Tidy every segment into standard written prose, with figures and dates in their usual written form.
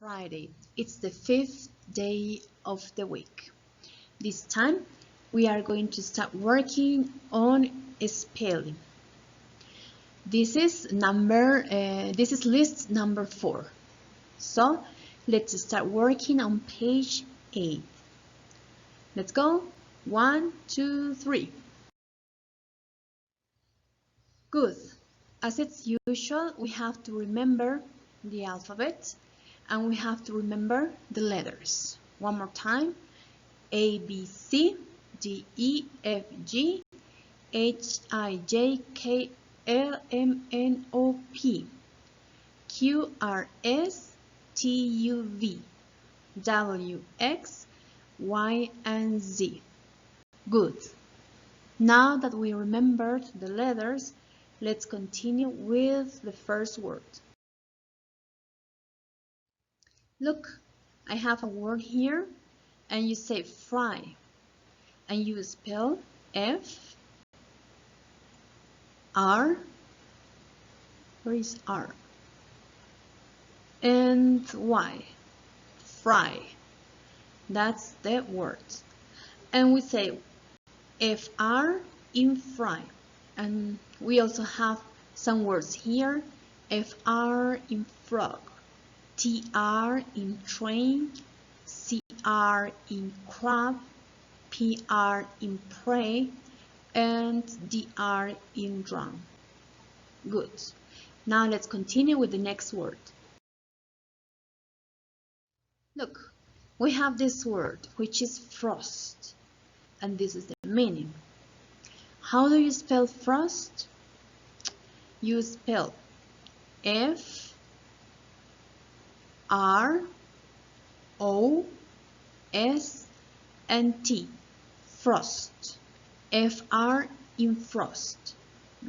Friday. It's the fifth day of the week. This time we are going to start working on spelling. This is list number 4. So let's start working on page 8. Let's go. 1, 2, 3. Good. As it's usual, we have to remember the alphabet and we have to remember the letters. One more time. A, B, C, D, E, F, G, H, I, J, K, L, M, N, O, P, Q, R, S, T, U, V, W, X, Y, and Z. Good. Now that we remembered the letters, let's continue with the first word. Look, I have a word here, and you say fry, and you spell F, R, where is R? And Y, fry. That's the word. And we say FR in fry. And we also have some words here. FR in frog, TR in train, CR in crab, PR in pray, and DR in drum. Good. Now let's continue with the next word. Look, we have this word, which is frost, and this is the meaning. How do you spell frost? You spell F, R, O, S, and T, frost. FR in frost.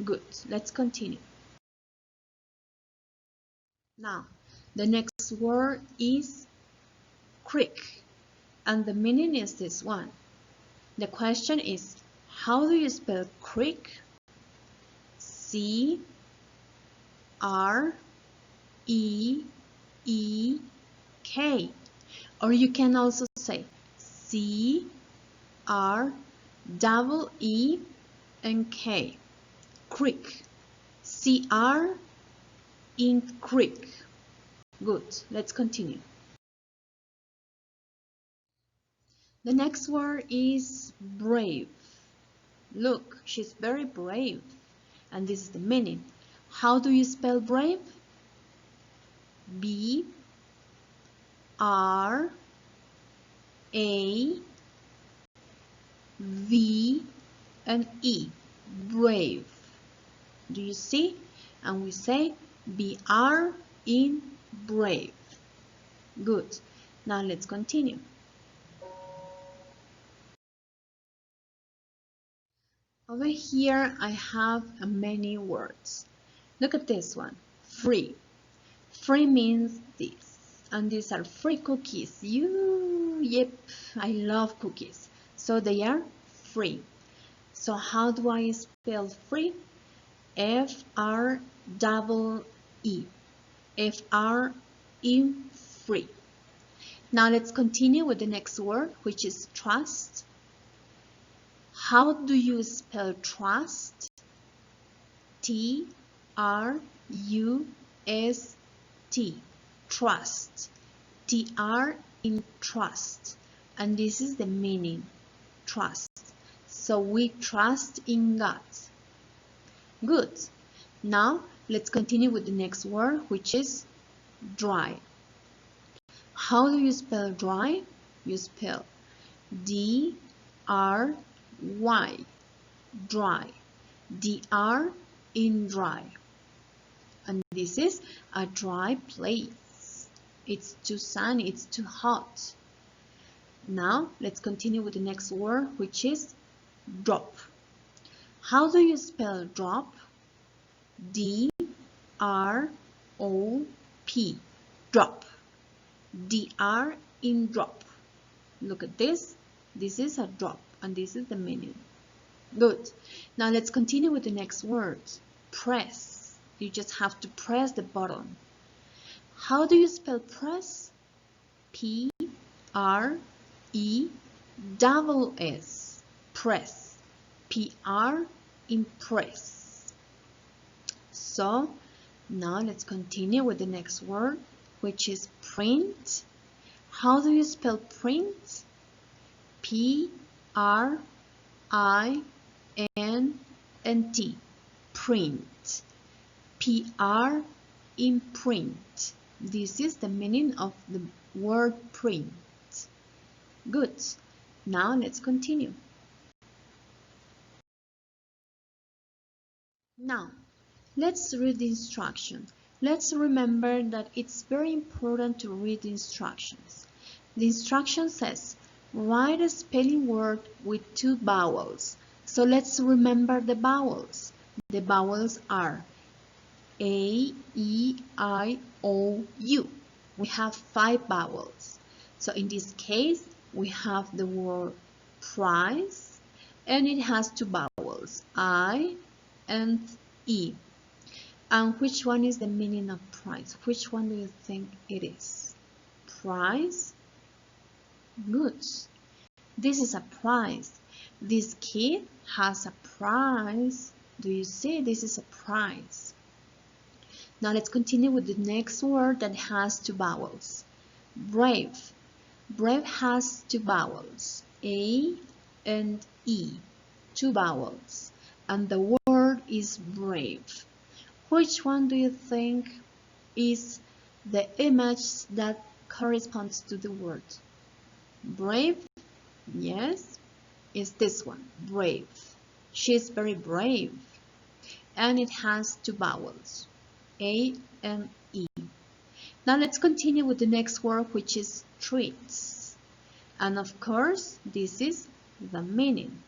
Good, let's continue. Now, the next word is creek, and the meaning is this one. The question is, how do you spell creek? C, R, E, E, K. Or you can also say C, R, double E, and K. Creek. CR in creek. Good. Let's continue. The next word is brave. Look, she's very brave. And this is the meaning. How do you spell brave? B, R, A, V, and E. Brave. Do you see? And we say BR in brave. Good. Now let's continue. Over here I have many words. Look at this one. Free. Free means this. And these are free cookies. Yep, I love cookies. So they are free. So how do I spell free? F-R-E-E. F-R in free. Now let's continue with the next word, which is trust. How do you spell trust? T-R-U-S-T. Trust. T-R in trust. And this is the meaning. Trust. So we trust in God. Good. Now let's continue with the next word, which is dry. How do you spell dry? You spell D-R-Y. Dry. D-R in dry. And this is a dry place. It's too sunny, it's too hot. Now let's continue with the next word, which is drop. How do you spell drop? D-R-O-P. Drop. D-R in drop. Look at this. This is a drop, and this is the meaning. Good. Now let's continue with the next word. Press. You just have to press the button. How do you spell press? P-R-E-S-S. Press. P-R, impress. So, now let's continue with the next word, which is print. How do you spell print? P-R-I-N-T. Print. P-R, imprint. This is the meaning of the word print. Good. Now let's continue. Now, let's read the instruction. Let's remember that it's very important to read the instructions. The instruction says, write a spelling word with 2 vowels. So let's remember the vowels. The vowels are A, E, I, O, U. We have 5 vowels. So in this case, we have the word prize, and it has 2 vowels, I and E. And which one is the meaning of prize? Which one do you think it is? Prize? Good. This is a prize. This kid has a prize. Do you see? This is a prize. Now let's continue with the next word that has 2 vowels. Brave. Brave has 2 vowels, A and E, 2 vowels, and the word is brave. Which one do you think is the image that corresponds to the word? Brave? Yes, it's this one, brave. She's very brave. And it has 2 vowels, A and E. Now let's continue with the next word, which is treats. And of course, this is the meaning.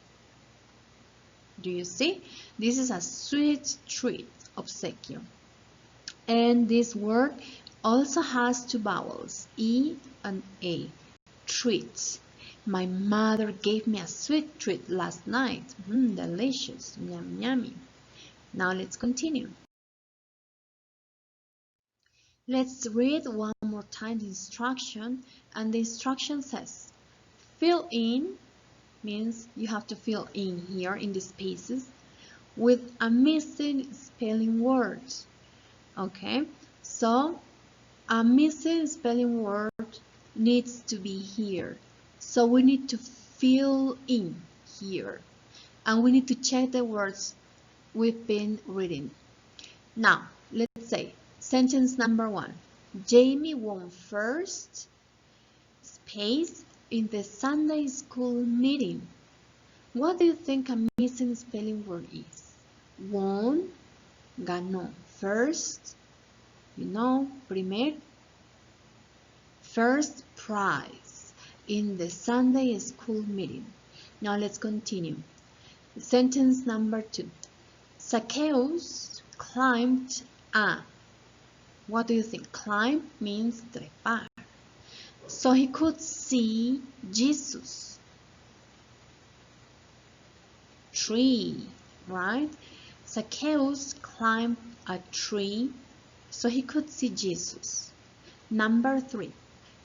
Do you see? This is a sweet treat, obsequio. And this word also has 2 vowels, E and A. Treats. My mother gave me a sweet treat last night. Delicious. Yum, yummy. Now let's continue. Let's read one more time the instruction, and the instruction says, fill in, means you have to fill in here in the spaces, with a missing spelling word. Okay, so a missing spelling word needs to be here. So we need to fill in here, and we need to check the words we've been reading. Now, let's say, sentence number 1. Jamie won first space in the Sunday school meeting. What do you think a missing spelling word is? Won, ganó. First, you know, primer. First prize in the Sunday school meeting. Now let's continue. Sentence number 2. Zacchaeus climbed a. What do you think? Climb means trepar. So he could see Jesus. Tree, right? Zacchaeus climbed a tree so he could see Jesus. Number 3.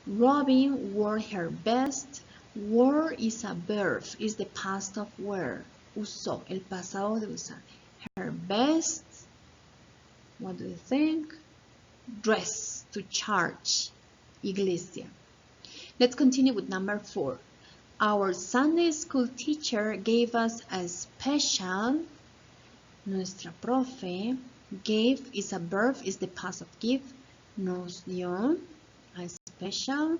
Robin wore her best. Wore is a verb, is the past of wear. Usó, el pasado de usar. Her best, what do you think? Dress to church, iglesia. Let's continue with number 4. Our Sunday school teacher gave us a special, nuestra profe, gave is a verb, is the past of give, nos dio a special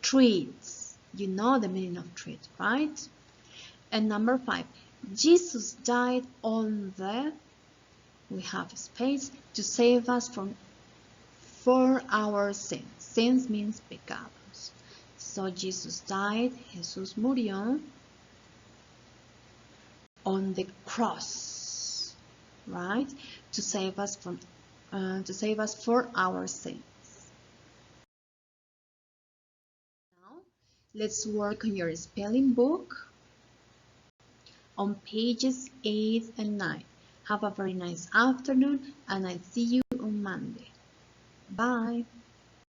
treats. You know the meaning of treat, right? And number 5, Jesus died on the, we have space, to save us for our sins. Sins means pecados. So Jesus died, Jesús murió on the cross, right? To save us for our sins. Now, let's work on your spelling book on pages 8 and 9. Have a very nice afternoon, and I'll see you on Monday. Bye.